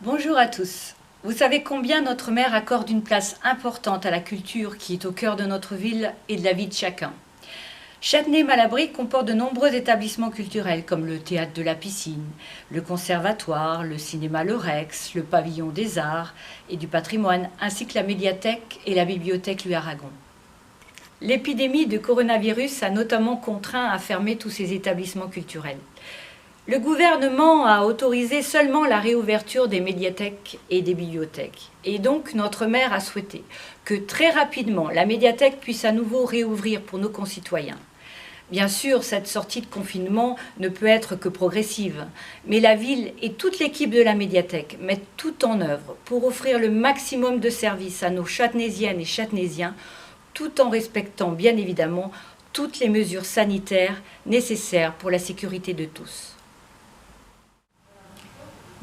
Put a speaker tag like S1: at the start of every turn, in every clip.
S1: Bonjour à tous. Vous savez combien notre maire accorde une place importante à la culture qui est au cœur de notre ville et de la vie de chacun. Châtenay-Malabry comporte de nombreux établissements culturels comme le théâtre de la piscine, le conservatoire, le cinéma Le Rex, le pavillon des arts et du patrimoine, ainsi que la médiathèque et la bibliothèque Louis Aragon. L'épidémie de coronavirus a notamment contraint à fermer tous ces établissements culturels. Le gouvernement a autorisé seulement la réouverture des médiathèques et des bibliothèques. Et donc notre maire a souhaité que très rapidement la médiathèque puisse à nouveau réouvrir pour nos concitoyens. Bien sûr, cette sortie de confinement ne peut être que progressive, mais la ville et toute l'équipe de la médiathèque mettent tout en œuvre pour offrir le maximum de services à nos châtenaisiennes et châtenaisiens, tout en respectant bien évidemment toutes les mesures sanitaires nécessaires pour la sécurité de tous.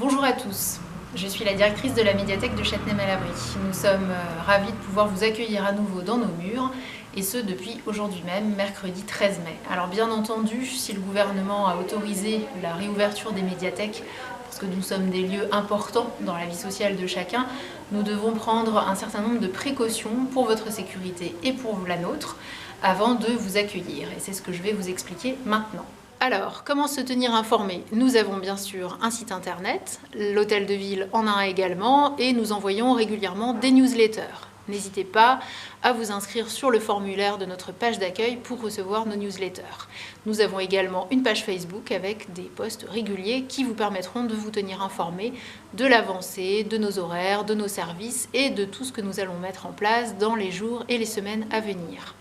S2: Bonjour à tous, je suis la directrice de la médiathèque de Châtenay-Malabry. Nous sommes ravis de pouvoir vous accueillir à nouveau dans nos murs, et ce depuis aujourd'hui même, mercredi 13 mai. Alors bien entendu, si le gouvernement a autorisé la réouverture des médiathèques, parce que nous sommes des lieux importants dans la vie sociale de chacun, nous devons prendre un certain nombre de précautions pour votre sécurité et pour la nôtre, avant de vous accueillir. Et c'est ce que je vais vous expliquer maintenant. Alors, comment se tenir informé? Nous avons bien sûr un site internet, l'hôtel de ville en a un également, et nous envoyons régulièrement des newsletters. N'hésitez pas à vous inscrire sur le formulaire de notre page d'accueil pour recevoir nos newsletters. Nous avons également une page Facebook avec des posts réguliers qui vous permettront de vous tenir informé de l'avancée, de nos horaires, de nos services et de tout ce que nous allons mettre en place dans les jours et les semaines à venir.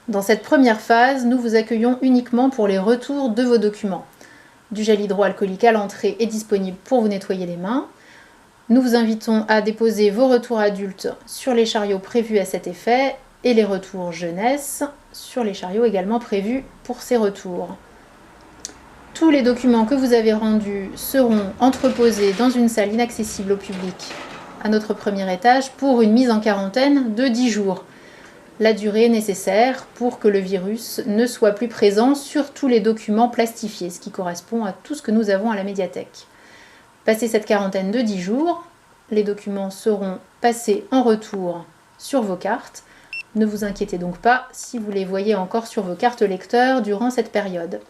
S2: Dans cette première phase, nous vous accueillons uniquement pour les retours de vos documents. Du gel hydroalcoolique à l'entrée est disponible pour vous nettoyer les mains. Nous vous invitons à déposer vos retours adultes sur les chariots prévus à cet effet et les retours jeunesse sur les chariots également prévus pour ces retours. Tous les documents que vous avez rendus seront entreposés dans une salle inaccessible au public à notre premier étage pour une mise en quarantaine de 10 jours. La durée nécessaire pour que le virus ne soit plus présent sur tous les documents plastifiés, ce qui correspond à tout ce que nous avons à la médiathèque. Passé cette quarantaine de 10 jours, les documents seront passés en retour sur vos cartes. Ne vous inquiétez donc pas si vous les voyez encore sur vos cartes lecteurs durant cette période.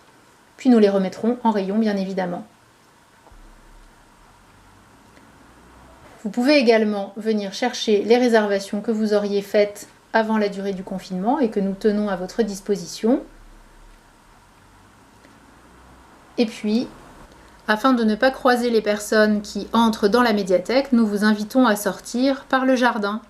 S2: Puis nous les remettrons en rayon, bien évidemment. Vous pouvez également venir chercher les réservations que vous auriez faites avant la durée du confinement et que nous tenons à votre disposition. Et puis, afin de ne pas croiser les personnes qui entrent dans la médiathèque, nous vous invitons à sortir par le jardin.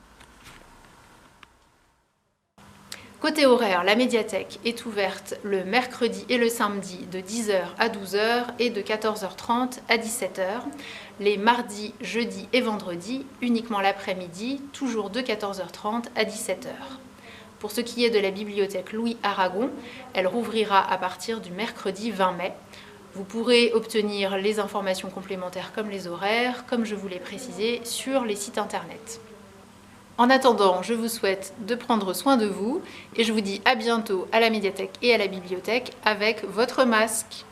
S2: Côté horaire, la médiathèque est ouverte le mercredi et le samedi de 10h à 12h et de 14h30 à 17h. Les mardis, jeudis et vendredis, uniquement l'après-midi, toujours de 14h30 à 17h. Pour ce qui est de la bibliothèque Louis Aragon, elle rouvrira à partir du mercredi 20 mai. Vous pourrez obtenir les informations complémentaires comme les horaires, comme je vous l'ai précisé, sur les sites internet. En attendant, je vous souhaite de prendre soin de vous et je vous dis à bientôt à la médiathèque et à la bibliothèque avec votre masque.